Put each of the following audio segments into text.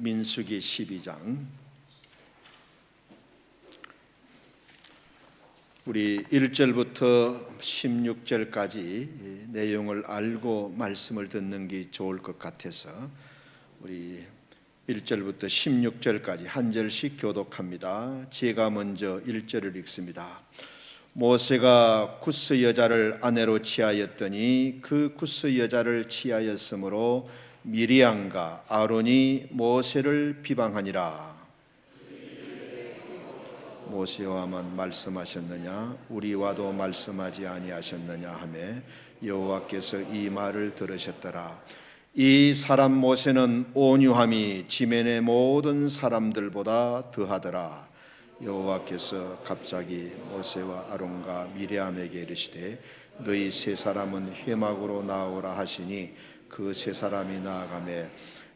민수기 12장 우리 1절부터 16절까지 내용을 알고 말씀을 듣는 게 좋을 것 같아서 우리 1절부터 16절까지 한 절씩 교독합니다. 제가 먼저 1절을 읽습니다. 모세가 구스 여자를 아내로 취하였더니 그 구스 여자를 취하였으므로 미리암과 아론이 모세를 비방하니라. 모세와만 말씀하셨느냐 우리와도 말씀하지 아니하셨느냐 하매 여호와께서 이 말을 들으셨더라. 이 사람 모세는 온유함이 지면의 모든 사람들보다 더하더라. 여호와께서 갑자기 모세와 아론과 미리암에게 이르시되 너희 세 사람은 회막으로 나오라 하시니 그 세 사람이 나아가매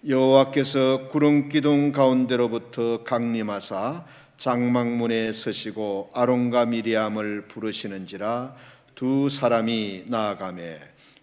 여호와께서 구름 기둥 가운데로부터 강림하사 장막문에 서시고 아론과 미리암을 부르시는지라. 두 사람이 나아가매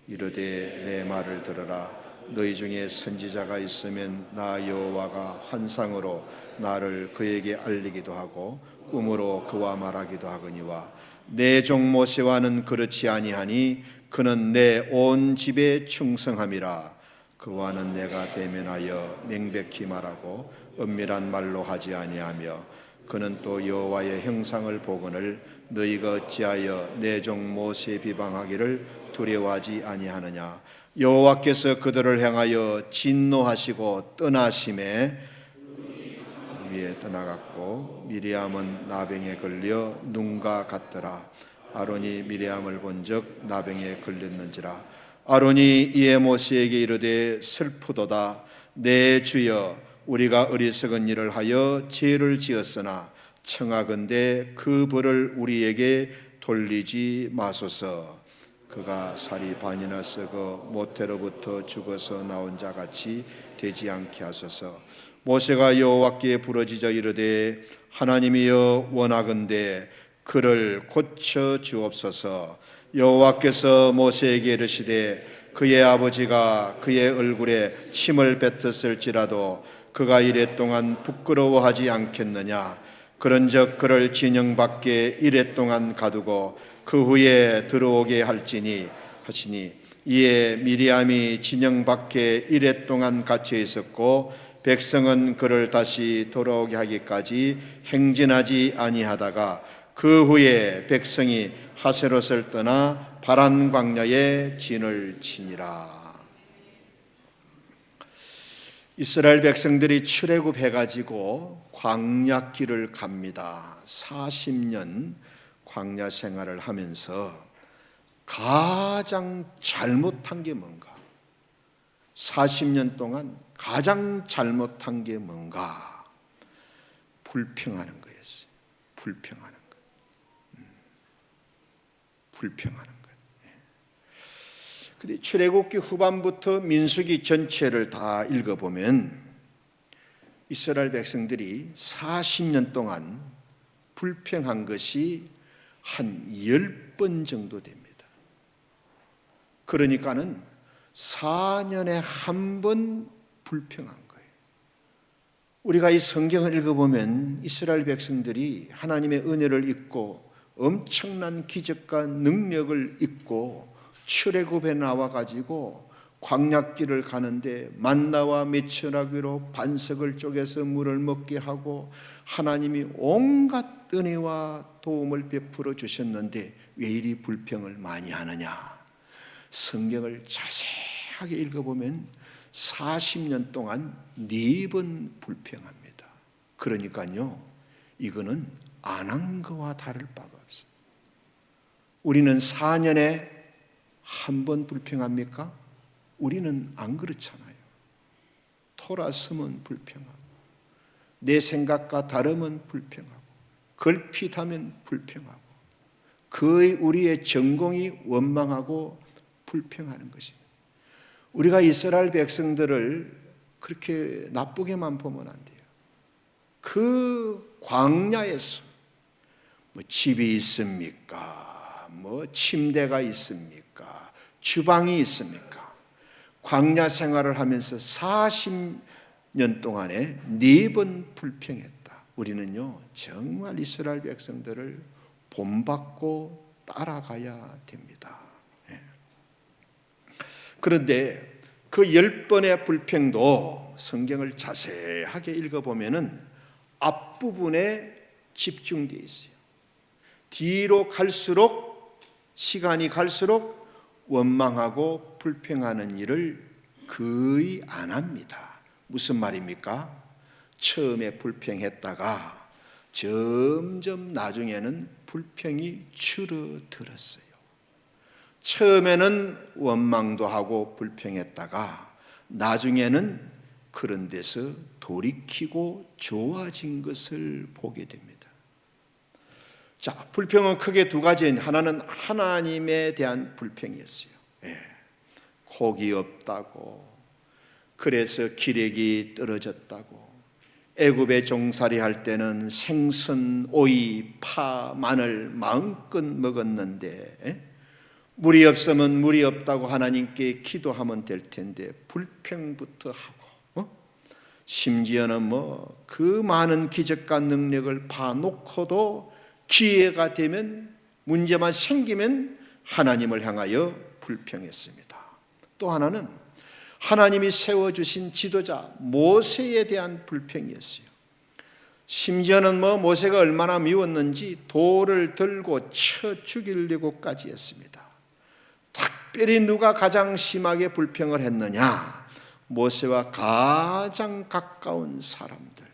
이르되 내 말을 들으라. 너희 중에 선지자가 있으면 나 여호와가 환상으로 나를 그에게 알리기도 하고 꿈으로 그와 말하기도 하거니와 내 종 모세와는 그렇지 아니하니 그는 내 온 집에 충성함이라. 그와는 내가 대면하여 명백히 말하고 은밀한 말로 하지 아니하며 그는 또 여호와의 형상을 보거늘 너희가 어찌하여 내 종 모세 비방하기를 두려워하지 아니하느냐. 여호와께서 그들을 향하여 진노하시고 떠나심에 위에 떠나갔고 미리암은 나병에 걸려 눈과 같더라. 아론이 미리암을 본즉 나병에 걸렸는지라. 아론이 이에 모세에게 이르되 슬프도다. 내 주여 우리가 어리석은 일을 하여 죄를 지었으나 청하건대 그 벌을 우리에게 돌리지 마소서. 그가 살이 반이나 썩어 모태로부터 죽어서 나온 자같이 되지 않게 하소서. 모세가 여호와께 부르짖어 이르되 하나님이여 원하건대 그를 고쳐 주옵소서. 여호와께서 모세에게 이르시되 그의 아버지가 그의 얼굴에 침을 뱉었을지라도 그가 이랫동안 부끄러워하지 않겠느냐. 그런즉 그를 진영 밖에 이랫동안 가두고 그 후에 들어오게 할지니 하시니 이에 미리암이 진영 밖에 이랫동안 갇혀 있었고 백성은 그를 다시 돌아오게 하기까지 행진하지 아니하다가 그 후에 백성이 하세롯을 떠나 바란 광야에 진을 치니라. 이스라엘 백성들이 출애굽해가지고 광야길을 갑니다. 40년 광야 생활을 하면서 가장 잘못한 게 뭔가? 40년 동안 가장 잘못한 게 뭔가? 불평하는 거였어요. 불평하는 것. 불평하는 것. 근데 출애굽기 후반부터 민수기 전체를 다 읽어보면 이스라엘 백성들이 40년 동안 불평한 것이 한 10번 정도 됩니다. 그러니까는 4년에 한 번 불평한 거예요. 우리가 이 성경을 읽어보면 이스라엘 백성들이 하나님의 은혜를 잊고 엄청난 기적과 능력을 잊고 출애굽에 나와가지고 광야길을 가는데 만나와 메추라기로 반석을 쪼개서 물을 먹게 하고 하나님이 온갖 은혜와 도움을 베풀어 주셨는데 왜 이리 불평을 많이 하느냐. 성경을 자세하게 읽어보면 40년 동안 4번 불평합니다. 그러니까요 이거는 안 한 거와 다를 바가 없어요. 우리는 4년에 한 번 불평합니까? 우리는 안 그렇잖아요. 돌아서면 불평하고 내 생각과 다르면 불평하고 걸핏하면 불평하고 거의 우리의 전공이 원망하고 불평하는 것입니다. 우리가 이스라엘 백성들을 그렇게 나쁘게만 보면 안 돼요. 그 광야에서 뭐 집이 있습니까? 뭐 침대가 있습니까? 주방이 있습니까? 광야 생활을 하면서 년 동안에 4번 불평했다. 우리는요 정말 이스라엘 백성들을 본받고 따라가야 됩니다. 그런데 그 10번의 불평도 성경을 자세하게 읽어보면 앞부분에 집중되어 있어요. 뒤로 갈수록, 시간이 갈수록 원망하고 불평하는 일을 거의 안 합니다. 무슨 말입니까? 처음에 불평했다가 점점 나중에는 불평이 줄어들었어요. 처음에는 원망도 하고 불평했다가 나중에는 그런 데서 돌이키고 좋아진 것을 보게 됩니다. 자, 불평은 크게 두 가지. 하나는 하나님에 대한 불평이었어요. 곡이 없다고, 그래서 기력이 떨어졌다고, 애굽에 종살이 할 때는 생선, 오이, 파, 마늘 마음껏 먹었는데 물이 없으면 물이 없다고 하나님께 기도하면 될 텐데 불평부터 하고, 심지어는 그 많은 기적과 능력을 봐놓고도 기회가 되면, 문제만 생기면 하나님을 향하여 불평했습니다. 또 하나는 하나님이 세워주신 지도자 모세에 대한 불평이었어요. 심지어는 모세가 얼마나 미웠는지 돌을 들고 쳐 죽이려고까지 했습니다. 특별히 누가 가장 심하게 불평을 했느냐? 모세와 가장 가까운 사람들,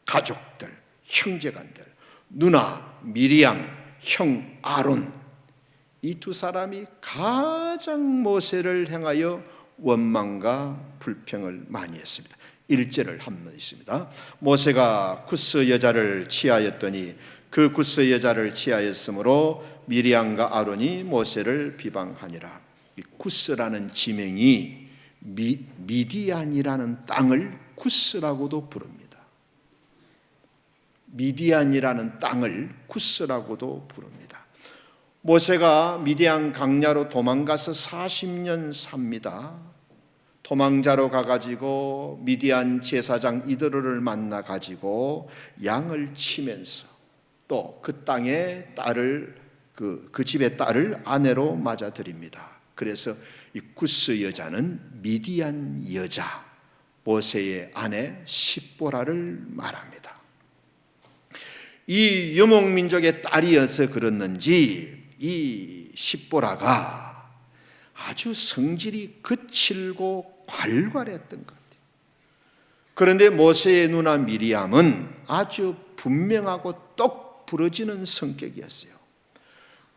가족들, 형제간들, 누나 미리암, 형 아론, 이 두 사람이 가장 모세를 향하여 원망과 불평을 많이 했습니다. 1절을 한번 있습니다. 모세가 구스 여자를 취하였더니 그 구스 여자를 취하였으므로 미리암과 아론이 모세를 비방하니라. 이 구스라는 지명이 미디안이라는 땅을 구스라고도 부릅니다. 미디안이라는 땅을 구스라고도 부릅니다. 모세가 미디안 강야로 도망가서 40년 삽니다. 도망자로 가가지고 미디안 제사장 이드로를 만나가지고 양을 치면서 또 그 땅의 딸을 그 집의 딸을 아내로 맞아들입니다. 그래서 이 구스 여자는 미디안 여자, 모세의 아내 십보라를 말합니다. 이 유목민족의 딸이어서 그렇는지 이 십보라가 아주 성질이 거칠고 괄괄했던 것 같아요. 그런데 모세의 누나 미리암은 아주 분명하고 똑 부러지는 성격이었어요.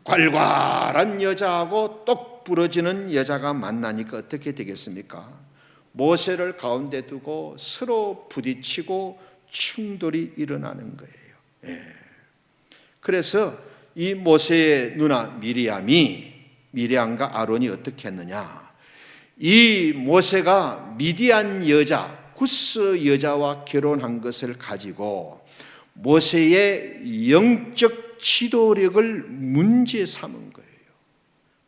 괄괄한 여자하고 똑 부러지는 여자가 만나니까 어떻게 되겠습니까? 모세를 가운데 두고 서로 부딪히고 충돌이 일어나는 거예요. 그래서 이 모세의 누나 미리암과 아론이 어떻게 했느냐? 이 모세가 미디안 여자, 구스 여자와 결혼한 것을 가지고 모세의 영적 지도력을 문제 삼은 거예요.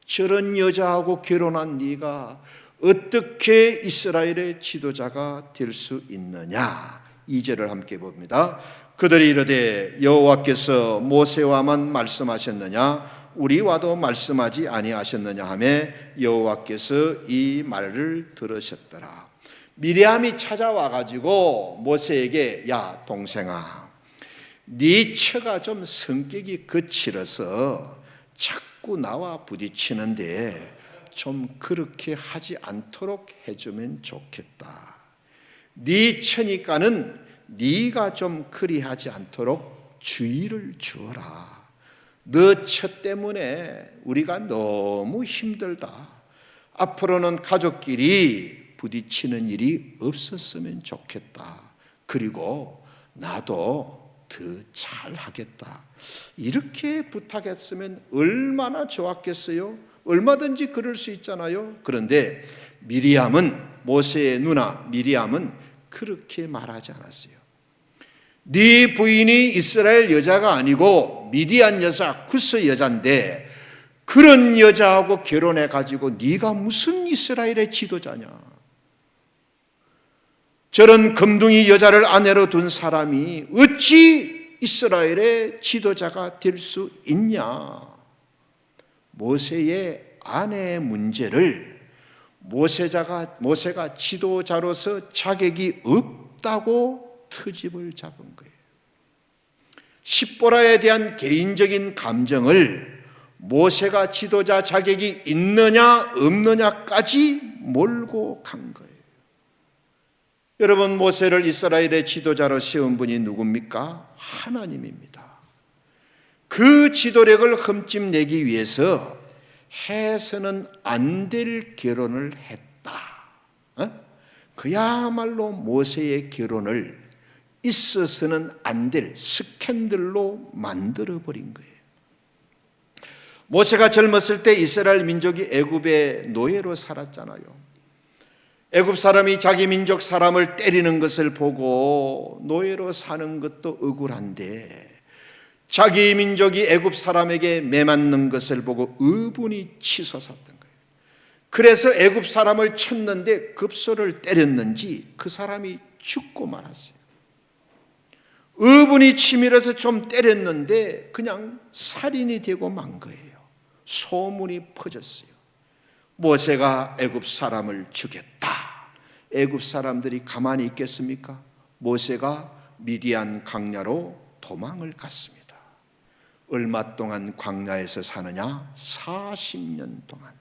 저런 여자하고 결혼한 네가 어떻게 이스라엘의 지도자가 될 수 있느냐? 2절을 함께 봅니다. 그들이 이르되 여호와께서 모세와만 말씀하셨느냐? 우리와도 말씀하지 아니하셨느냐 하며 여호와께서 이 말을 들으셨더라. 미리암이 찾아와 가지고 모세에게 야 동생아, 네 처가 좀 성격이 거칠어서 자꾸 나와 부딪히는데 좀 그렇게 하지 않도록 해주면 좋겠다. 네 처니까는 네가 좀 그리하지 않도록 주의를 주어라. 너 처 때문에 우리가 너무 힘들다. 앞으로는 가족끼리 부딪히는 일이 없었으면 좋겠다. 그리고 나도 더 잘하겠다. 이렇게 부탁했으면 얼마나 좋았겠어요? 얼마든지 그럴 수 있잖아요. 그런데 미리암은, 모세의 누나 미리암은 그렇게 말하지 않았어요. 네 부인이 이스라엘 여자가 아니고 미디안 여자, 구스 여자인데 그런 여자하고 결혼해가지고 네가 무슨 이스라엘의 지도자냐? 저런 금둥이 여자를 아내로 둔 사람이 어찌 이스라엘의 지도자가 될 수 있냐? 모세의 아내의 문제를 모세가 지도자로서 자격이 없다고 트집을 잡은 거예요. 십보라에 대한 개인적인 감정을 모세가 지도자 자격이 있느냐 없느냐까지 몰고 간 거예요. 여러분, 모세를 이스라엘의 지도자로 세운 분이 누굽니까? 하나님입니다. 그 지도력을 흠집내기 위해서 해서는 안 될 결혼을 했다. 그야말로 모세의 결혼을 있어서는 안 될 스캔들로 만들어버린 거예요. 모세가 젊었을 때 이스라엘 민족이 애굽의 노예로 살았잖아요. 애굽 사람이 자기 민족 사람을 때리는 것을 보고 노예로 사는 것도 억울한데 자기 민족이 애굽 사람에게 매맞는 것을 보고 의분이 치솟았던 거예요. 그래서 애굽 사람을 쳤는데 급소를 때렸는지 그 사람이 죽고 말았어요. 의분이 치밀어서 좀 때렸는데 그냥 살인이 되고 만 거예요. 소문이 퍼졌어요. 모세가 애굽 사람을 죽였다. 애굽 사람들이 가만히 있겠습니까? 모세가 미디안 광야로 도망을 갔습니다. 얼마 동안 광야에서 사느냐? 40년 동안,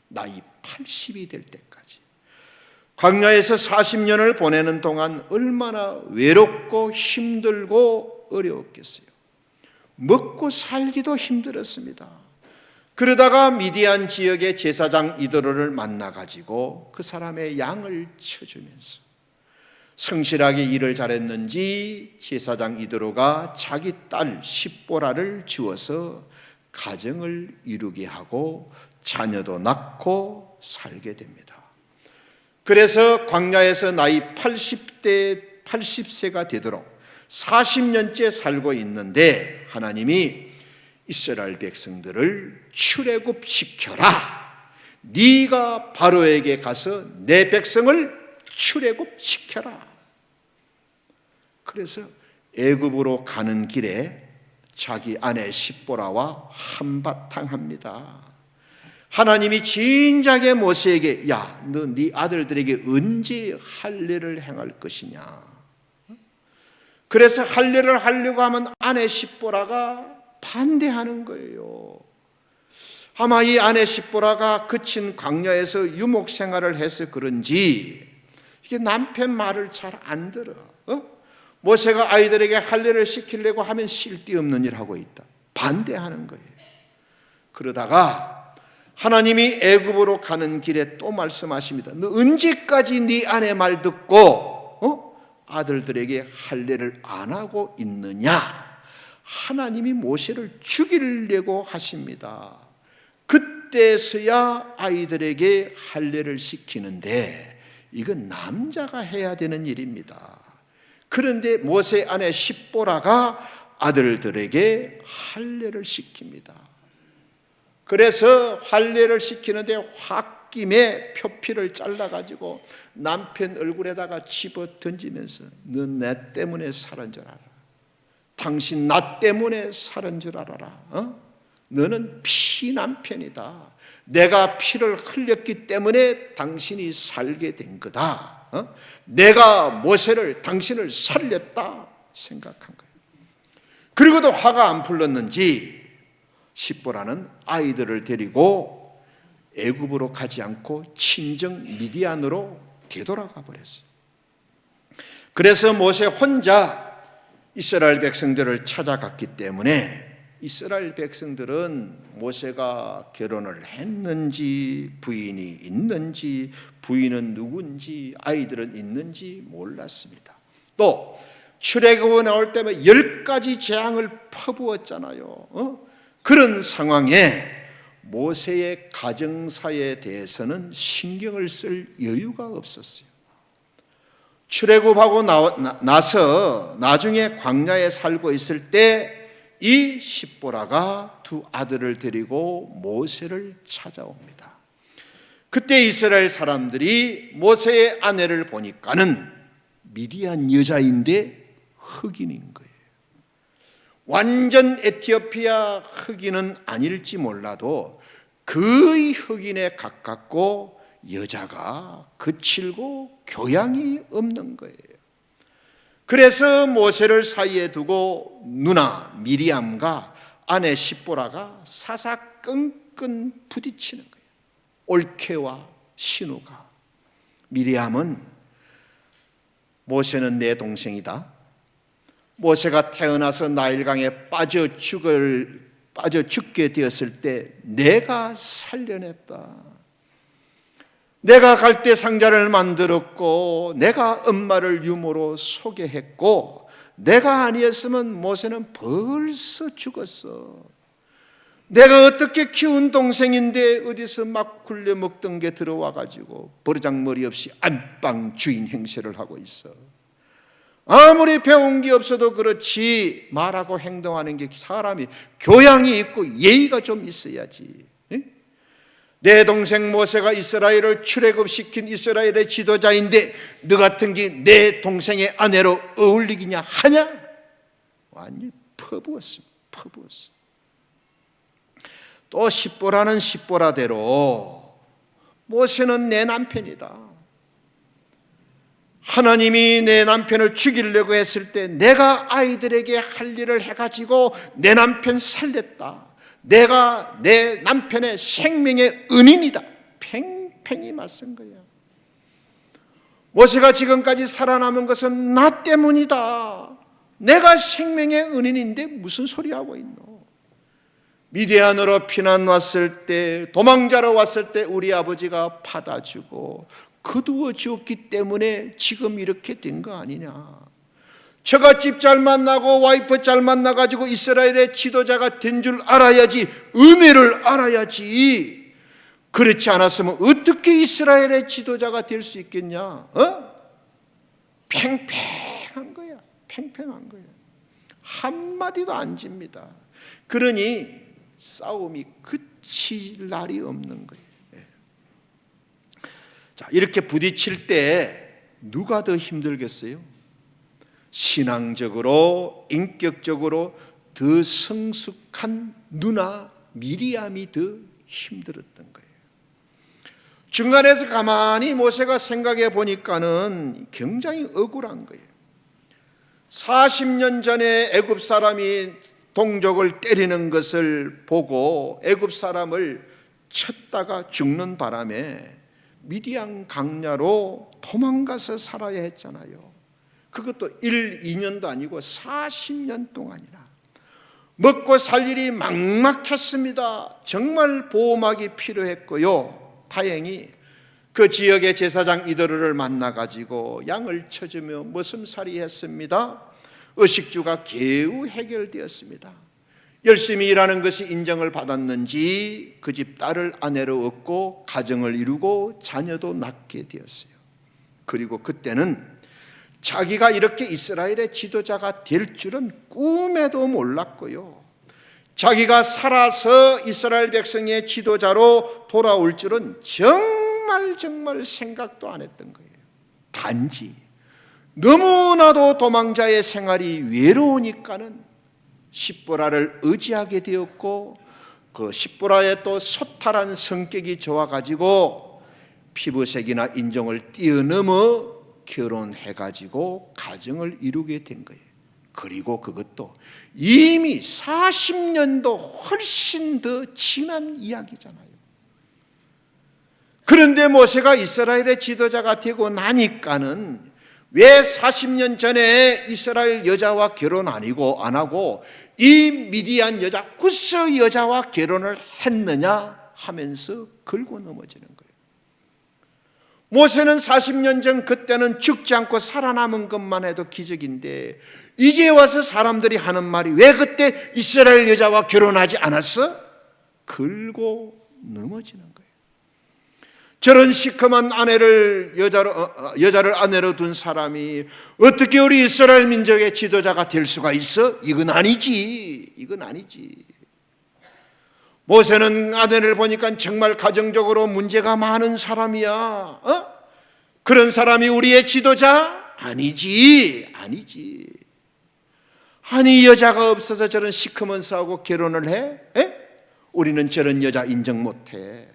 나이 80이 될 때까지 광야에서 40년을 보내는 동안 얼마나 외롭고 힘들고 어려웠겠어요. 먹고 살기도 힘들었습니다. 그러다가 미디안 지역의 제사장 이드로를 만나가지고 그 사람의 양을 쳐주면서 성실하게 일을 잘했는지 제사장 이드로가 자기 딸 십보라를 주어서 가정을 이루게 하고 자녀도 낳고 살게 됩니다. 그래서 광야에서 나이 80세가 되도록 40년째 살고 있는데 하나님이 이스라엘 백성들을 출애굽시켜라. 네가 바로에게 가서 내 백성을 출애굽시켜라. 그래서 애굽으로 가는 길에 자기 아내 십보라와 한바탕 합니다. 하나님이 진작에 모세에게 야, 너 네 아들들에게 언제 할례를 행할 것이냐. 그래서 할례를 하려고 하면 아내 십보라가 반대하는 거예요. 아마 이 아내 십보라가 거친 광야에서 유목 생활을 해서 그런지 이게 남편 말을 잘 안 들어. 모세가 아이들에게 할례를 시키려고 하면 쓸데없는 일 하고 있다. 반대하는 거예요. 그러다가 하나님이 애굽으로 가는 길에 또 말씀하십니다. 너 언제까지 네 아내 말 듣고 아들들에게 할례를 안 하고 있느냐? 하나님이 모세를 죽이려고 하십니다. 그때서야 아이들에게 할례를 시키는데 이건 남자가 해야 되는 일입니다. 그런데 모세 아내 십보라가 아들들에게 할례를 시킵니다. 그래서 할례를 시키는데 홧김에 표피를 잘라가지고 남편 얼굴에다가 집어 던지면서 너 내 때문에 살은 줄 알아. 당신 나 때문에 살은 줄 알아라. 너는 피남편이다. 내가 피를 흘렸기 때문에 당신이 살게 된 거다. 내가 모세를 당신을 살렸다 생각한 거예요. 그리고도 화가 안 풀렸는지 십보라는 아이들을 데리고 애굽으로 가지 않고 친정 미디안으로 되돌아가 버렸어요. 그래서 모세 혼자 이스라엘 백성들을 찾아갔기 때문에 이스라엘 백성들은 모세가 결혼을 했는지 부인이 있는지 부인은 누군지 아이들은 있는지 몰랐습니다. 또 출애굽에 나올 때면 10가지 재앙을 퍼부었잖아요. 그런 상황에 모세의 가정사에 대해서는 신경을 쓸 여유가 없었어요. 출애굽하고 나서 나중에 광야에 살고 있을 때 이 십보라가 두 아들을 데리고 모세를 찾아옵니다. 그때 이스라엘 사람들이 모세의 아내를 보니까는 미디안 여자인데 흑인인 거예요. 완전 에티오피아 흑인은 아닐지 몰라도 거의 흑인에 가깝고 여자가 거칠고 교양이 없는 거예요. 그래서 모세를 사이에 두고 누나 미리암과 아내 십보라가 사사건건 부딪히는 거예요. 올케와 신우가. 미리암은 모세는 내 동생이다. 모세가 태어나서 나일강에 빠져 죽게 되었을 때 내가 살려냈다. 내가 갈대 상자를 만들었고 내가 엄마를 유모로 소개했고 내가 아니었으면 모세는 벌써 죽었어. 내가 어떻게 키운 동생인데 어디서 막 굴려먹던 게 들어와가지고 버르장머리 없이 안방 주인 행세를 하고 있어. 아무리 배운 게 없어도 그렇지 말하고 행동하는 게 사람이 교양이 있고 예의가 좀 있어야지. 내 동생 모세가 이스라엘을 출애굽시킨 이스라엘의 지도자인데 너 같은 게 내 동생의 아내로 어울리기냐 하냐? 완전히 퍼부었어. 또 십보라는 십보라대로 모세는 내 남편이다. 하나님이 내 남편을 죽이려고 했을 때 내가 아이들에게 할 일을 해가지고 내 남편 살렸다. 내가 내 남편의 생명의 은인이다. 팽팽히 맞선 거야. 모세가 지금까지 살아남은 것은 나 때문이다. 내가 생명의 은인인데 무슨 소리 하고 있노? 미디안으로 피난 왔을 때, 도망자로 왔을 때 우리 아버지가 받아주고 거두어 주었기 때문에 지금 이렇게 된 거 아니냐. 처갓집 잘 만나고 와이프 잘 만나가지고 이스라엘의 지도자가 된 줄 알아야지, 은혜를 알아야지. 그렇지 않았으면 어떻게 이스라엘의 지도자가 될 수 있겠냐? 팽팽한 거야. 한마디도 안 집니다. 그러니 싸움이 그칠 날이 없는 거예요. 자, 이렇게 부딪힐 때 누가 더 힘들겠어요? 신앙적으로, 인격적으로 더 성숙한 누나 미리암이 더 힘들었던 거예요. 중간에서 가만히 모세가 생각해 보니까는 굉장히 억울한 거예요. 40년 전에 애굽 사람이 동족을 때리는 것을 보고 애굽 사람을 쳤다가 죽는 바람에 미디안 강야로 도망가서 살아야 했잖아요. 그것도 1, 2년도 아니고 40년 동안이나. 먹고 살 일이 막막했습니다. 정말 보호막이 필요했고요. 다행히 그 지역의 제사장 이도르를 만나가지고 양을 쳐주며 머슴살이 했습니다. 의식주가 겨우 해결되었습니다. 열심히 일하는 것이 인정을 받았는지 그 집 딸을 아내로 얻고 가정을 이루고 자녀도 낳게 되었어요. 그리고 그때는 자기가 이렇게 이스라엘의 지도자가 될 줄은 꿈에도 몰랐고요. 자기가 살아서 이스라엘 백성의 지도자로 돌아올 줄은 정말 생각도 안 했던 거예요. 단지 너무나도 도망자의 생활이 외로우니까는 십보라를 의지하게 되었고 그 십보라의 또 소탈한 성격이 좋아가지고 피부색이나 인종을 뛰어넘어 결혼해가지고 가정을 이루게 된 거예요. 그리고 그것도 이미 40년도 훨씬 더 지난 이야기잖아요. 그런데 모세가 이스라엘의 지도자가 되고 나니까는 왜 40년 전에 이스라엘 여자와 결혼 안 하고 이 미디안 여자 구스 여자와 결혼을 했느냐 하면서 걸고 넘어지는 거예요. 모세는 40년 전 그때는 죽지 않고 살아남은 것만 해도 기적인데 이제 와서 사람들이 하는 말이 왜 그때 이스라엘 여자와 결혼하지 않았어? 걸고 넘어지는 거예요. 저런 시커먼 여자를 아내로 둔 사람이 어떻게 우리 이스라엘 민족의 지도자가 될 수가 있어? 이건 아니지. 모세는 아내를 보니까 정말 가정적으로 문제가 많은 사람이야. 그런 사람이 우리의 지도자? 아니지. 아니 여자가 없어서 저런 시커먼 싸우고 결혼을 해? 우리는 저런 여자 인정 못해.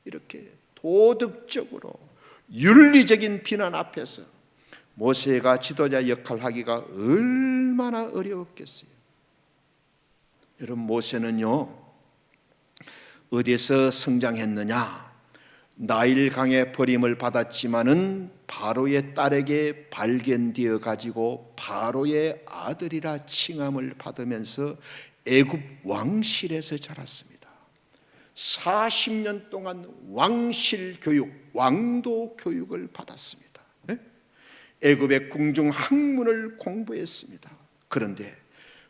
이렇게 도덕적으로 윤리적인 비난 앞에서 모세가 지도자 역할을 하기가 얼마나 어려웠겠어요. 여러분, 모세는요 어디서 성장했느냐? 나일강에 버림을 받았지만은 바로의 딸에게 발견되어 가지고 바로의 아들이라 칭함을 받으면서 애굽 왕실에서 자랐습니다. 40년 동안 왕실 교육, 왕도 교육을 받았습니다. 애굽의 궁중 학문을 공부했습니다. 그런데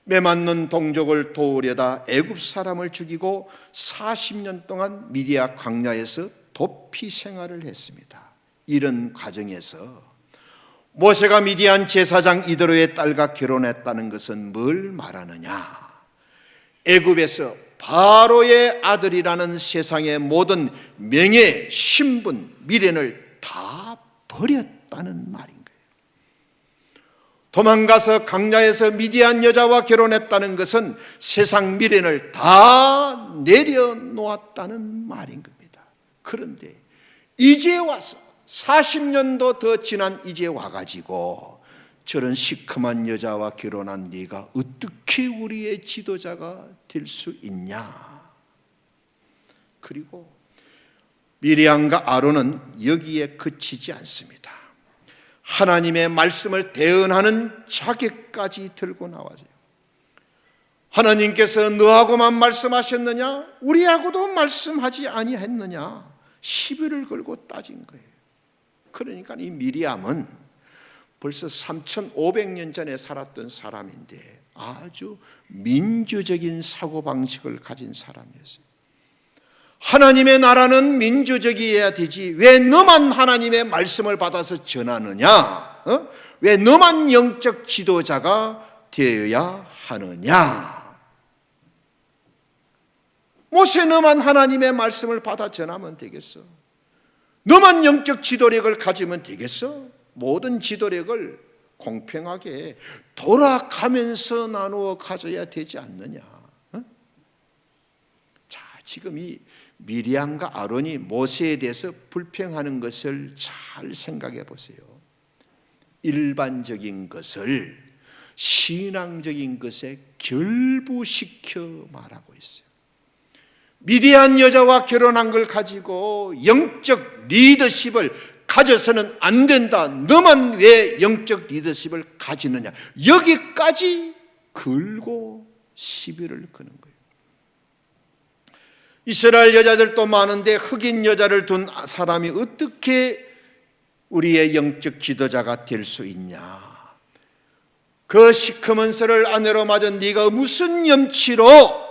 메맞는 동족을 도우려다 애굽 사람을 죽이고 40년 동안 미디아 광야에서 도피 생활을 했습니다. 이런 과정에서 모세가 미디안 제사장 이드로의 딸과 결혼했다는 것은 뭘 말하느냐? 애굽에서 바로의 아들이라는 세상의 모든 명예, 신분, 미련을 다 버렸다는 말인 거예요. 도망가서 광야에서 미디안 여자와 결혼했다는 것은 세상 미련을 다 내려놓았다는 말인 겁니다. 그런데 이제 와서 40년도 더 지난 이제 와가지고 저런 시커먼 여자와 결혼한 네가 어떻게 우리의 지도자가 될 수 있냐? 그리고 미리암과 아론은 여기에 그치지 않습니다. 하나님의 말씀을 대언하는 자격까지 들고 나와서요. 하나님께서 너하고만 말씀하셨느냐? 우리하고도 말씀하지 아니했느냐? 시비를 걸고 따진 거예요. 그러니까 이 미리암은 벌써 3,500년 전에 살았던 사람인데 아주 민주적인 사고방식을 가진 사람이었어요. 하나님의 나라는 민주적이어야 되지 왜 너만 하나님의 말씀을 받아서 전하느냐? 왜 너만 영적 지도자가 되어야 하느냐? 모세 너만 하나님의 말씀을 받아 전하면 되겠어? 너만 영적 지도력을 가지면 되겠어? 모든 지도력을 공평하게 돌아가면서 나누어 가져야 되지 않느냐? 자, 지금 이 미리암과 아론이 모세에 대해서 불평하는 것을 잘 생각해 보세요. 일반적인 것을 신앙적인 것에 결부시켜 말하고 있어요. 미디안 여자와 결혼한 걸 가지고 영적 리더십을 가져서는 안 된다. 너만 왜 영적 리더십을 가지느냐. 여기까지 걸고 시비를 거는 거예요. 이스라엘 여자들도 많은데 흑인 여자를 둔 사람이 어떻게 우리의 영적 지도자가 될 수 있냐. 그 시커먼 썰을 아내로 맞은 네가 무슨 염치로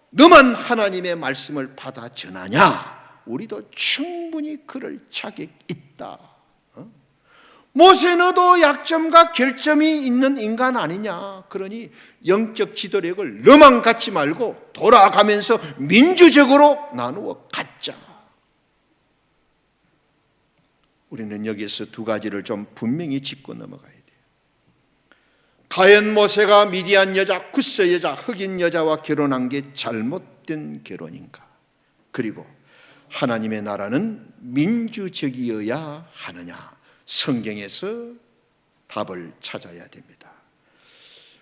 너만 하나님의 말씀을 받아 전하냐? 우리도 충분히 그럴 자격 있다. 모세 너도 약점과 결점이 있는 인간 아니냐? 그러니 영적 지도력을 너만 갖지 말고 돌아가면서 민주적으로 나누어 갖자. 우리는 여기서 두 가지를 좀 분명히 짚고 넘어가야 돼요. 과연 모세가 미디안 여자, 구스 여자, 흑인 여자와 결혼한 게 잘못된 결혼인가? 그리고 하나님의 나라는 민주적이어야 하느냐? 성경에서 답을 찾아야 됩니다.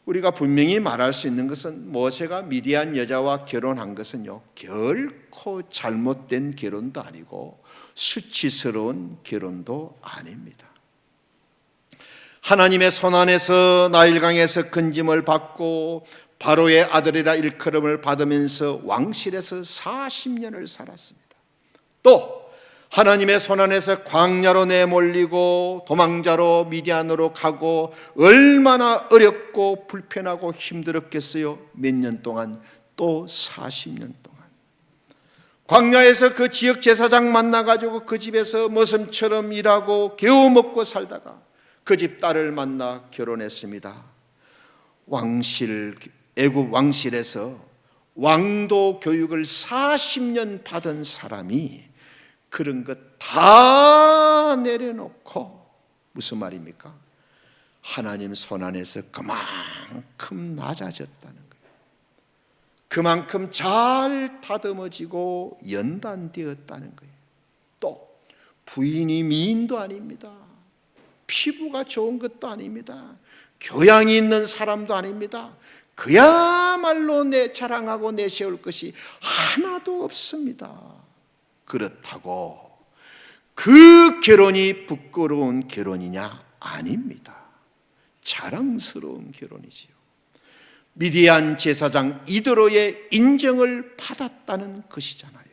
우리가 분명히 말할 수 있는 것은 모세가 미디안 여자와 결혼한 것은요, 결코 잘못된 결혼도 아니고 수치스러운 결혼도 아닙니다. 하나님의 손안에서 나일강에서 건짐을 받고 바로의 아들이라 일컬음을 받으면서 왕실에서 40년을 살았습니다. 또 하나님의 손안에서 광야로 내몰리고 도망자로 미디안으로 가고 얼마나 어렵고 불편하고 힘들었겠어요. 몇 년 동안, 또 40년 동안 광야에서 그 지역 제사장 만나가지고 그 집에서 머슴처럼 일하고 겨우 먹고 살다가 그 집 딸을 만나 결혼했습니다. 애굽 왕실에서 왕도 교육을 40년 받은 사람이 그런 것 다 내려놓고 무슨 말입니까? 하나님 손안에서 그만큼 낮아졌다는 거예요. 그만큼 잘 다듬어지고 연단되었다는 거예요. 또 부인이 미인도 아닙니다. 피부가 좋은 것도 아닙니다. 교양이 있는 사람도 아닙니다. 그야말로 내 자랑하고 내세울 것이 하나도 없습니다. 그렇다고 그 결혼이 부끄러운 결혼이냐? 아닙니다. 자랑스러운 결혼이지요. 미디안 제사장 이드로의 인정을 받았다는 것이잖아요.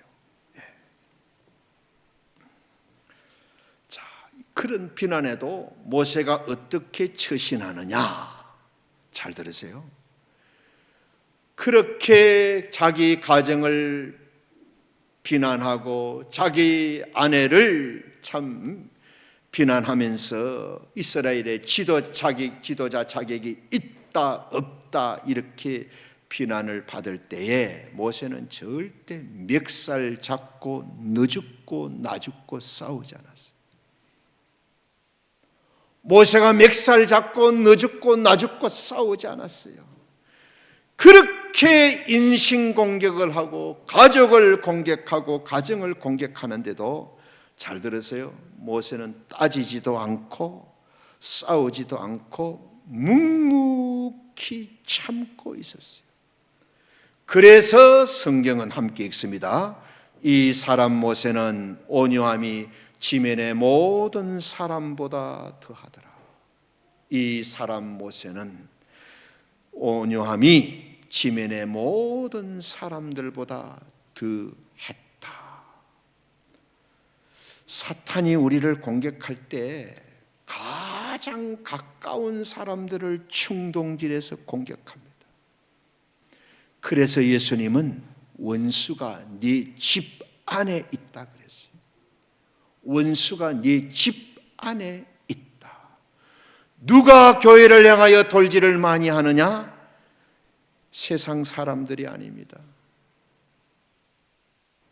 자, 그런 비난에도 모세가 어떻게 처신하느냐? 잘 들으세요. 그렇게 자기 가정을 비난하고 자기 아내를 참 비난하면서 이스라엘의 지도자 자격이 있다 없다 이렇게 비난을 받을 때에 모세는 절대 멱살 잡고 너 죽고 나 죽고 싸우지 않았어요. 모세가 멱살 잡고 너 죽고 나 죽고 싸우지 않았어요. 그렇게 인신공격을 하고 가족을 공격하고 가정을 공격하는데도 잘 들으세요. 모세는 따지지도 않고 싸우지도 않고 묵묵히 참고 있었어요. 그래서 성경은 함께 읽습니다. 이 사람 모세는 온유함이 지면의 모든 사람보다 더하더라. 이 사람 모세는 온유함이 지면의 모든 사람들보다 더했다. 사탄이 우리를 공격할 때 가장 가까운 사람들을 충동질해서 공격합니다. 그래서 예수님은 원수가 네 집 안에 있다 그랬어요. 원수가 네 집 안에 있다. 누가 교회를 향하여 돌질을 많이 하느냐? 세상 사람들이 아닙니다.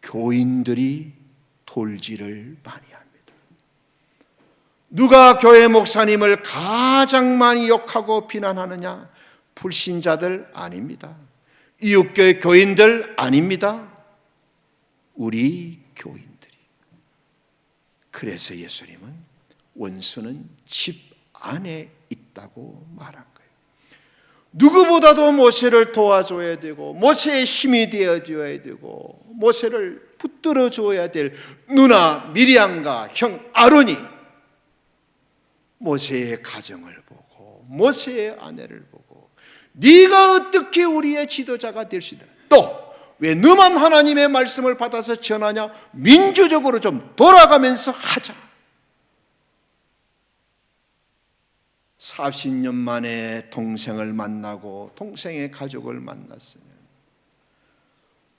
교인들이 돌질을 많이 합니다. 누가 교회 목사님을 가장 많이 욕하고 비난하느냐? 불신자들 아닙니다. 이웃교회 교인들 아닙니다. 우리 교인들이. 그래서 예수님은 원수는 집 안에 있다고 말한 거예요. 누구보다도 모세를 도와줘야 되고 모세의 힘이 되어줘야 되고 모세를 붙들어 줘야 될 누나 미리암과 형 아론이 모세의 가정을 보고 모세의 아내를 보고 네가 어떻게 우리의 지도자가 될 수 있냐? 또 왜 너만 하나님의 말씀을 받아서 전하냐? 민주적으로 좀 돌아가면서 하자. 40년 만에 동생을 만나고 동생의 가족을 만났으면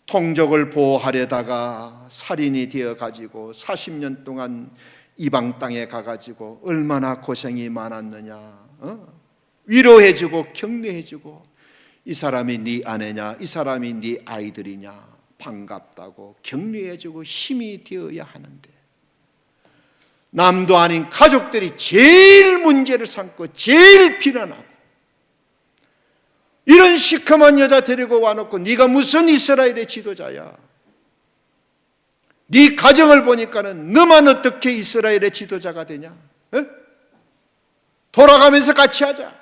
통족을 보호하려다가 살인이 되어가지고 40년 동안 이방 땅에 가가지고 얼마나 고생이 많았느냐. 위로해주고 격려해주고 이 사람이 네 아내냐, 이 사람이 네 아이들이냐, 반갑다고 격려해주고 힘이 되어야 하는데 남도 아닌 가족들이 제일 문제를 삼고 제일 비난하고 이런 시커먼 여자 데리고 와놓고 네가 무슨 이스라엘의 지도자야? 네 가정을 보니까는 너만 어떻게 이스라엘의 지도자가 되냐? 돌아가면서 같이 하자.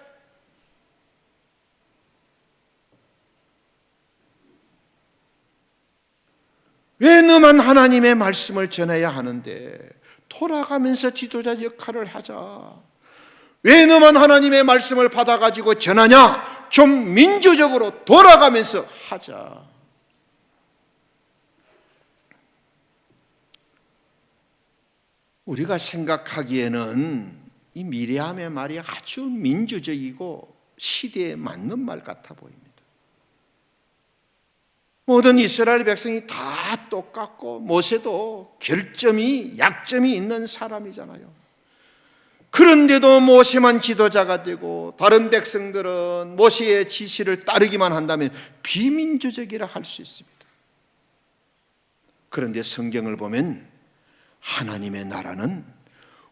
왜 너만 하나님의 말씀을 전해야 하는데 돌아가면서 지도자 역할을 하자. 왜 너만 하나님의 말씀을 받아가지고 전하냐? 좀 민주적으로 돌아가면서 하자. 우리가 생각하기에는 이 미리암의 말이 아주 민주적이고 시대에 맞는 말 같아 보입니다. 모든 이스라엘 백성이 다 똑같고 모세도 결점이 약점이 있는 사람이잖아요. 그런데도 모세만 지도자가 되고 다른 백성들은 모세의 지시를 따르기만 한다면 비민주적이라 할 수 있습니다. 그런데 성경을 보면 하나님의 나라는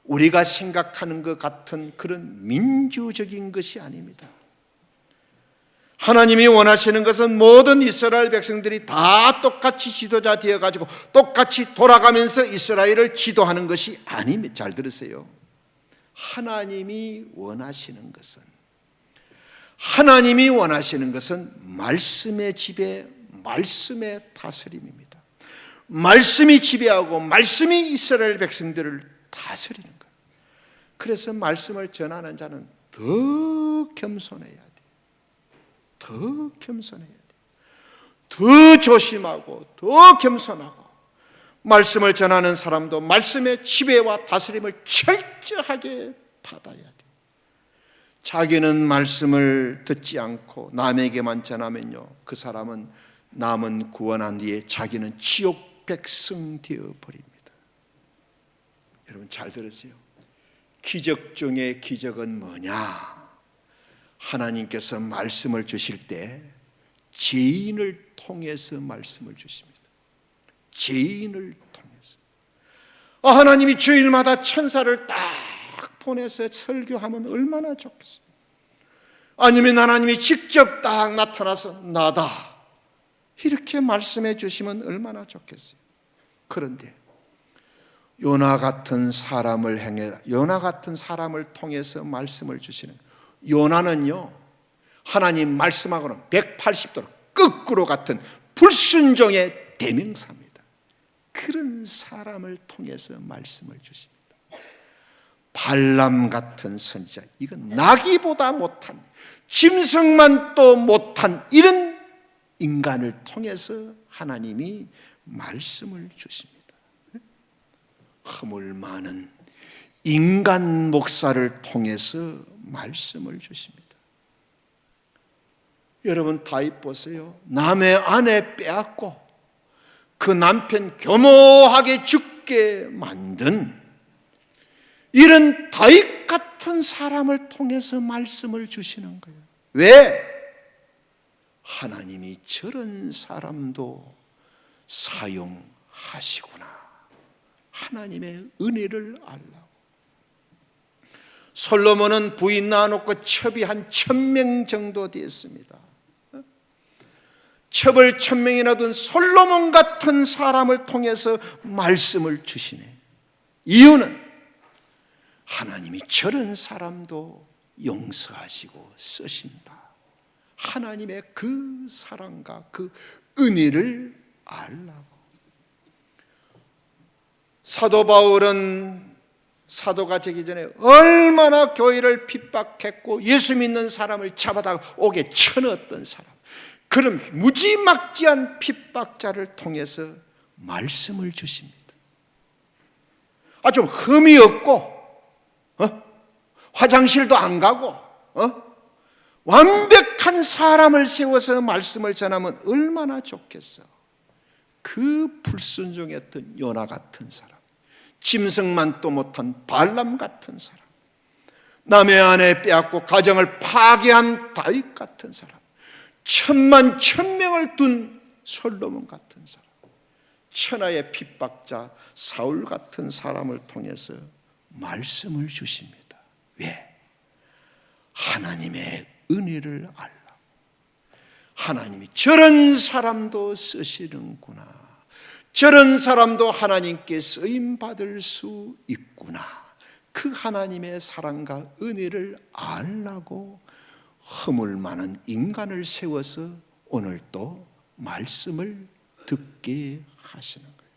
우리가 생각하는 것 같은 그런 민주적인 것이 아닙니다. 하나님이 원하시는 것은 모든 이스라엘 백성들이 다 똑같이 지도자 되어가지고 똑같이 돌아가면서 이스라엘을 지도하는 것이 아닙니다. 잘 들으세요. 하나님이 원하시는 것은 말씀의 지배, 말씀의 다스림입니다. 말씀이 지배하고 말씀이 이스라엘 백성들을 다스리는 거예요. 그래서 말씀을 전하는 자는 더 겸손해야 돼요. 더 겸손해야 돼요. 더 조심하고 더 겸손하고, 말씀을 전하는 사람도 말씀의 지배와 다스림을 철저하게 받아야 돼요. 자기는 말씀을 듣지 않고 남에게만 전하면요, 그 사람은 남은 구원한 뒤에 자기는 지옥 백성 되어 버립니다. 여러분 잘 들으세요. 기적 중에 기적은 뭐냐? 하나님께서 말씀을 주실 때 죄인을 통해서 말씀을 주십니다. 죄인을 통해서. 하나님이 주일마다 천사를 딱 보내서 설교하면 얼마나 좋겠어요. 아니면 하나님이 직접 딱 나타나서 나다 이렇게 말씀해 주시면 얼마나 좋겠어요. 그런데 요나 같은 사람을 통해서 말씀을 주시는, 요나는요 하나님 말씀하고는 180도로 거꾸로 같은 불순종의 대명사입니다. 그런 사람을 통해서 말씀을 주십니다. 발람 같은 선지자, 이건 나귀보다 못한, 짐승만 또 못한 이런 인간을 통해서 하나님이 말씀을 주십니다. 허물 많은 인간 목사를 통해서 말씀을 주십니다. 여러분 다윗 보세요. 남의 아내 빼앗고 그 남편 교모하게 죽게 만든 이런 다윗 같은 사람을 통해서 말씀을 주시는 거예요. 왜? 하나님이 저런 사람도 사용하시구나. 하나님의 은혜를 알라고. 솔로몬은 부인 낳아놓고 첩이 한 1000명 정도 되었습니다. 첩을 1000명이나 둔 솔로몬 같은 사람을 통해서 말씀을 주시네. 이유는 하나님이 저런 사람도 용서하시고 쓰신다. 하나님의 그 사랑과 그 은혜를 알라고. 사도 바울은 사도가 되기 전에 얼마나 교회를 핍박했고 예수 믿는 사람을 잡아다가 옥에 쳐넣었던 사람, 그런 무지막지한 핍박자를 통해서 말씀을 주십니다. 좀 흠이 없고 화장실도 안 가고 완벽한 사람을 세워서 말씀을 전하면 얼마나 좋겠어. 그 불순종했던 요나 같은 사람, 짐승만 또 못한 발람 같은 사람, 남의 아내 빼앗고 가정을 파괴한 다윗 같은 사람, 10,000,000명을 둔 솔로몬 같은 사람, 천하의 핍박자 사울 같은 사람을 통해서 말씀을 주십니다. 왜? 하나님의 은혜를 알라. 하나님이 저런 사람도 쓰시는구나. 저런 사람도 하나님께 쓰임받을 수 있구나. 그 하나님의 사랑과 은혜를 알라고 허물 많은 인간을 세워서 오늘 또 말씀을 듣게 하시는 거예요.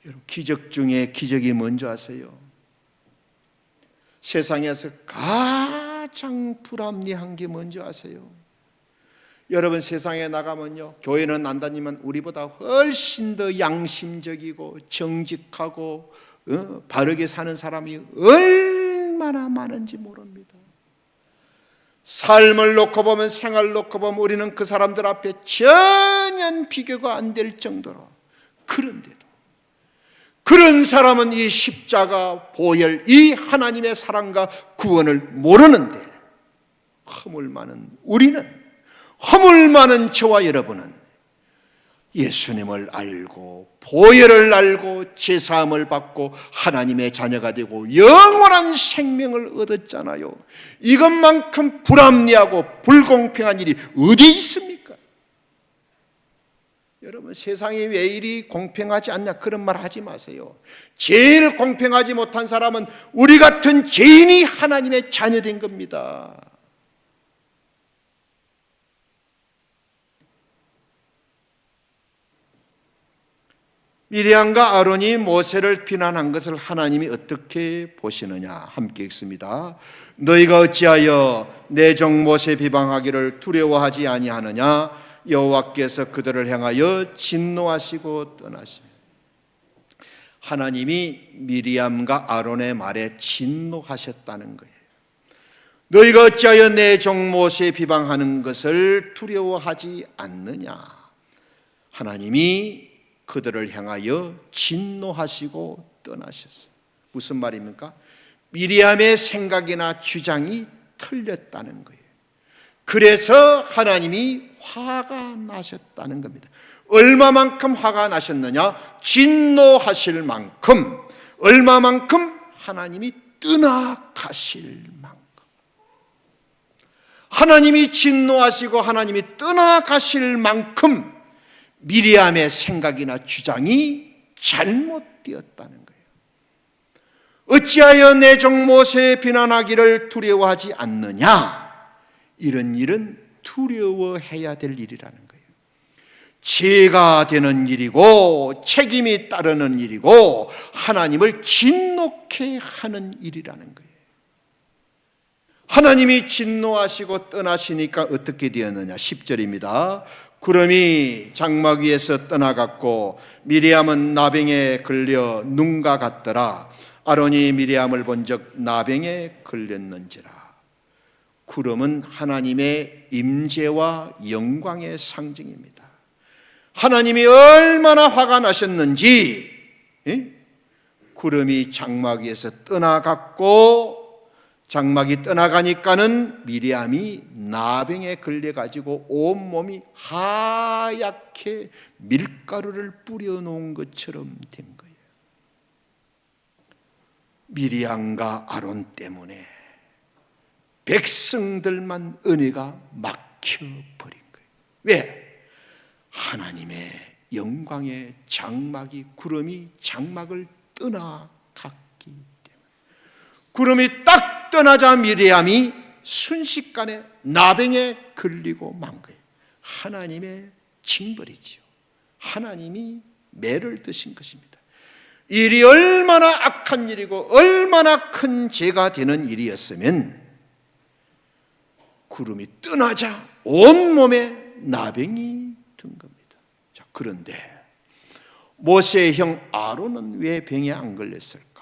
여러분, 기적 중에 기적이 뭔지 아세요? 세상에서 가장 불합리한 게 뭔지 아세요? 여러분, 세상에 나가면요, 교회는 안 다니면 우리보다 훨씬 더 양심적이고 정직하고 바르게 사는 사람이 얼마나 많은지 모릅니다. 삶을 놓고 보면, 생활을 놓고 보면 우리는 그 사람들 앞에 전혀 비교가 안 될 정도로, 그런데도 그런 사람은 이 십자가 보혈, 이 하나님의 사랑과 구원을 모르는데, 허물 많은 우리는, 허물 많은 저와 여러분은 예수님을 알고 보혈을 알고 제사함을 받고 하나님의 자녀가 되고 영원한 생명을 얻었잖아요. 이것만큼 불합리하고 불공평한 일이 어디 있습니까? 여러분, 세상이 왜 이리 공평하지 않냐 그런 말 하지 마세요. 제일 공평하지 못한 사람은 우리 같은 죄인이 하나님의 자녀된 겁니다. 미리암과 아론이 모세를 비난한 것을 하나님이 어떻게 보시느냐 함께 읽습니다. 너희가 어찌하여 내 종 모세 비방하기를 두려워하지 아니하느냐? 여호와께서 그들을 향하여 진노하시고 떠나시며. 하나님이 미리암과 아론의 말에 진노하셨다는 거예요. 너희가 어찌하여 내 종 모세 비방하는 것을 두려워하지 않느냐? 하나님이 그들을 향하여 진노하시고 떠나셨어요. 무슨 말입니까? 미리암의 생각이나 주장이 틀렸다는 거예요. 그래서 하나님이 화가 나셨다는 겁니다. 얼마만큼 화가 나셨느냐? 진노하실 만큼, 얼마만큼? 하나님이 떠나가실 만큼. 하나님이 진노하시고 하나님이 떠나가실 만큼 미리암의 생각이나 주장이 잘못되었다는 거예요. 어찌하여 내 종 모세 비난하기를 두려워하지 않느냐? 이런 일은 두려워해야 될 일이라는 거예요. 죄가 되는 일이고 책임이 따르는 일이고 하나님을 진노케 하는 일이라는 거예요. 하나님이 진노하시고 떠나시니까 어떻게 되었느냐? 10절입니다. 구름이 장막 위에서 떠나갔고 미리암은 나병에 걸려 눈과 같더라. 아론이 미리암을 본즉 나병에 걸렸는지라. 구름은 하나님의 임재와 영광의 상징입니다. 하나님이 얼마나 화가 나셨는지 구름이 장막 위에서 떠나갔고 장막이 떠나가니까는 미리암이 나병에 걸려가지고 온몸이 하얗게 밀가루를 뿌려놓은 것처럼 된 거예요. 미리암과 아론 때문에 백성들만 은혜가 막혀버린 거예요. 왜? 하나님의 영광의 장막이 구름이 장막을 떠나갔기 때문에. 구름이 딱 떠나자 미리암이 순식간에 나병에 걸리고 만 거예요. 하나님의 징벌이지요. 하나님이 매를 드신 것입니다. 일이 얼마나 악한 일이고 얼마나 큰 죄가 되는 일이었으면 구름이 떠나자 온몸에 나병이 든 겁니다. 자, 그런데 모세의 형 아론은 왜 병에 안 걸렸을까?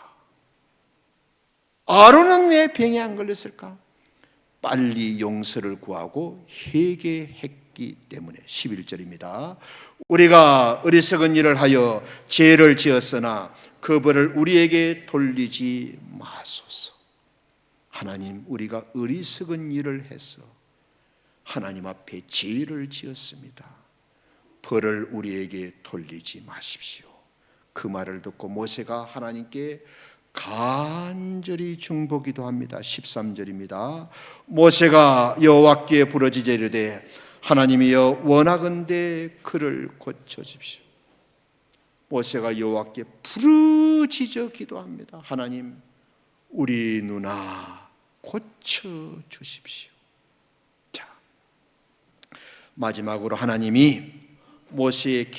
아론은 왜 병에 안 걸렸을까? 빨리 용서를 구하고 회개했기 때문에. 11절입니다. 우리가 어리석은 일을 하여 죄를 지었으나 그 벌을 우리에게 돌리지 마소서. 하나님, 우리가 어리석은 일을 해서 하나님 앞에 죄를 지었습니다. 벌을 우리에게 돌리지 마십시오. 그 말을 듣고 모세가 하나님께 간절히 중보기도 합니다. 13절입니다. 모세가 여호와께 부르짖어 이르되 하나님이여 원하건대 그를 고쳐주십시오. 모세가 여호와께 부르짖어 기도합니다. 하나님, 우리 누나 고쳐주십시오. 자, 마지막으로 하나님이 모세의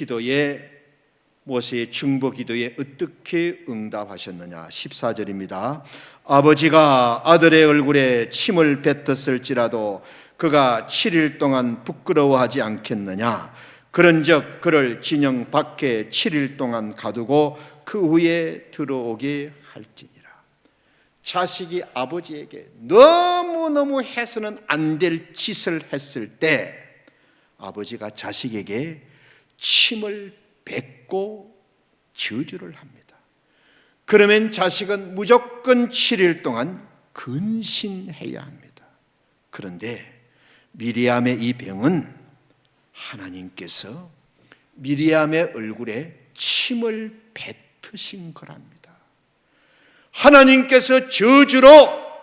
중보 기도에 어떻게 응답하셨느냐? 14절입니다. 아버지가 아들의 얼굴에 침을 뱉었을지라도 그가 7일 동안 부끄러워하지 않겠느냐? 그런즉 그를 진영 밖에 7일 동안 가두고 그 후에 들어오게 할지니라. 자식이 아버지에게 너무너무 해서는 안 될 짓을 했을 때 아버지가 자식에게 침을 뱉고 저주를 합니다. 그러면 자식은 무조건 7일 동안 근신해야 합니다. 그런데 미리암의 이 병은 하나님께서 미리암의 얼굴에 침을 뱉으신 거랍니다. 하나님께서 저주로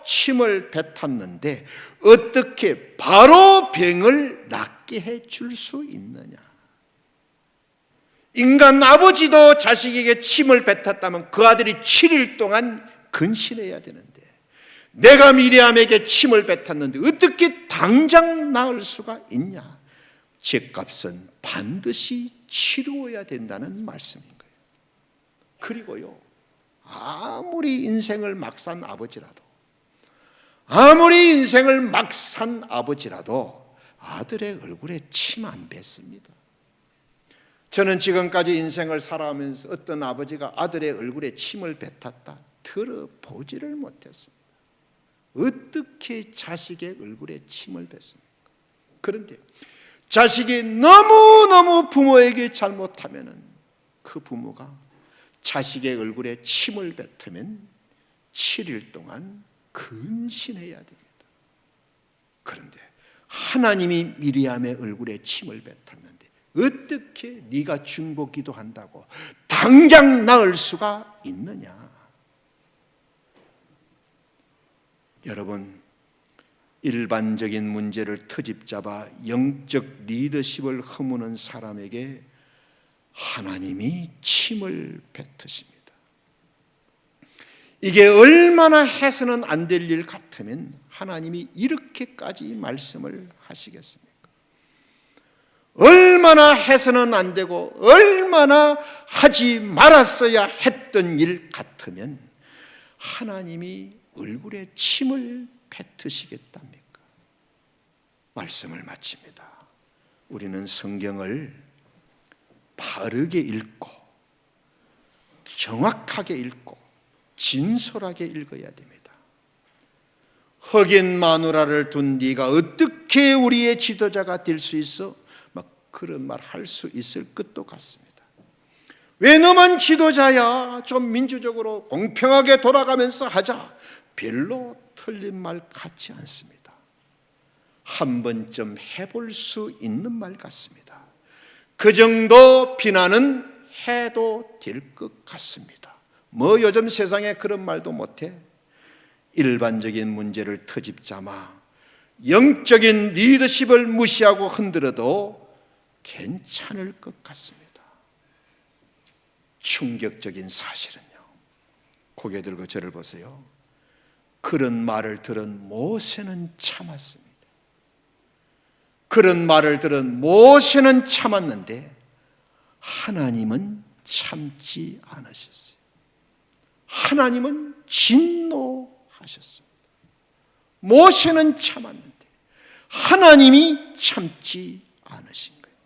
침을 뱉었는데 어떻게 바로 병을 낫게 해줄 수 있느냐? 인간 아버지도 자식에게 침을 뱉었다면 그 아들이 7일 동안 근신해야 되는데, 내가 미리암에게 침을 뱉었는데 어떻게 당장 나을 수가 있냐? 죗값은 반드시 치루어야 된다는 말씀인 거예요. 그리고요, 아무리 인생을 막 산 아버지라도, 아들의 얼굴에 침 안 뱉습니다. 저는 지금까지 인생을 살아오면서 어떤 아버지가 아들의 얼굴에 침을 뱉었다 들어보지를 못했습니다. 어떻게 자식의 얼굴에 침을 뱉습니까? 그런데 자식이 너무너무 부모에게 잘못하면 그 부모가 자식의 얼굴에 침을 뱉으면 7일 동안 근신해야 됩니다. 그런데 하나님이 미리암의 얼굴에 침을 뱉었는데 어떻게 네가 중보 기도한다고 당장 나을 수가 있느냐? 여러분, 일반적인 문제를 트집잡아 영적 리더십을 허무는 사람에게 하나님이 침을 뱉으십니다. 이게 얼마나 해서는 안 될 일 같으면 하나님이 이렇게까지 말씀을 하시겠습니까? 얼마나 해서는 안 되고 얼마나 하지 말았어야 했던 일 같으면 하나님이 얼굴에 침을 뱉으시겠답니까? 말씀을 마칩니다. 우리는 성경을 바르게 읽고 정확하게 읽고 진솔하게 읽어야 됩니다. 흑인 마누라를 둔 네가 어떻게 우리의 지도자가 될 수 있어? 막 그런 말 할 수 있을 것도 같습니다. 왜 너만 지도자야? 좀 민주적으로 공평하게 돌아가면서 하자. 별로 틀린 말 같지 않습니다. 한 번쯤 해볼 수 있는 말 같습니다. 그 정도 비난은 해도 될 것 같습니다. 뭐 요즘 세상에 그런 말도 못해? 일반적인 문제를 트집잡아 영적인 리더십을 무시하고 흔들어도 괜찮을 것 같습니다. 충격적인 사실은요, 고개 들고 저를 보세요. 그런 말을 들은 모세는 참았습니다. 그런 말을 들은 모세는 참았는데 하나님은 참지 않으셨어요. 하나님은 진노하셨습니다. 모세는 참았는데 하나님이 참지 않으신 거예요.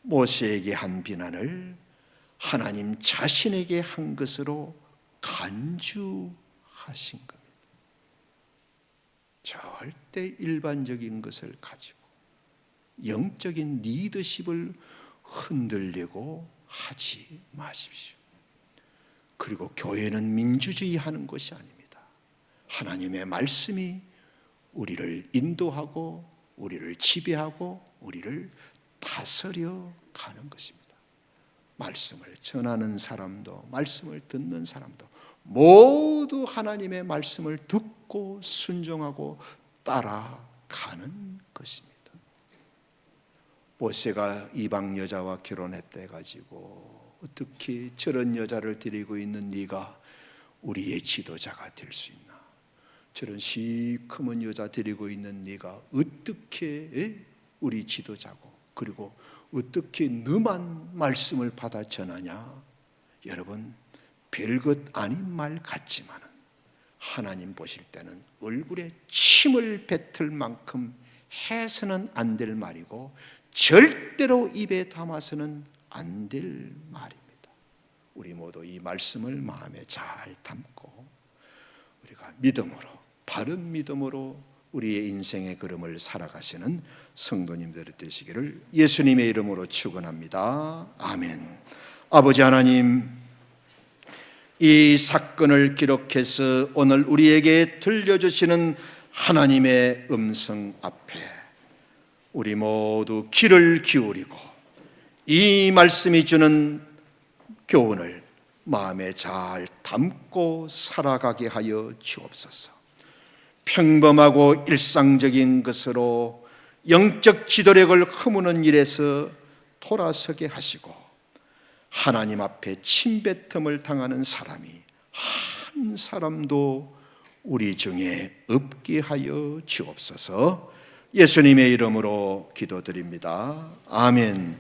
모세에게 한 비난을 하나님 자신에게 한 것으로 간주하신 겁니다. 절대 일반적인 것을 가지고 영적인 리더십을 흔들려고 하지 마십시오. 그리고 교회는 민주주의 하는 것이 아닙니다. 하나님의 말씀이 우리를 인도하고 우리를 지배하고 우리를 다스려 가는 것입니다. 말씀을 전하는 사람도 말씀을 듣는 사람도 모두 하나님의 말씀을 듣고 순종하고 따라가는 것입니다. 모세가 이방 여자와 결혼했다 해가지고 어떻게 저런 여자를 데리고 있는 네가 우리의 지도자가 될 수 있나? 저런 시커먼 여자 데리고 있는 네가 어떻게 우리 지도자고, 그리고 어떻게 너만 말씀을 받아 전하냐? 여러분, 별것 아닌 말 같지만 하나님 보실 때는 얼굴에 침을 뱉을 만큼 해서는 안 될 말이고 절대로 입에 담아서는 안 될 말입니다. 우리 모두 이 말씀을 마음에 잘 담고 우리가 믿음으로, 바른 믿음으로 우리의 인생의 걸음을 살아가시는 성도님들이 되시기를 예수님의 이름으로 축원합니다. 아멘. 아버지 하나님, 이 사건을 기록해서 오늘 우리에게 들려주시는 하나님의 음성 앞에 우리 모두 귀를 기울이고 이 말씀이 주는 교훈을 마음에 잘 담고 살아가게 하여 주옵소서. 평범하고 일상적인 것으로 영적 지도력을 허무는 일에서 돌아서게 하시고 하나님 앞에 침뱉음을 당하는 사람이 한 사람도 우리 중에 없게 하여 주옵소서. 예수님의 이름으로 기도드립니다. 아멘.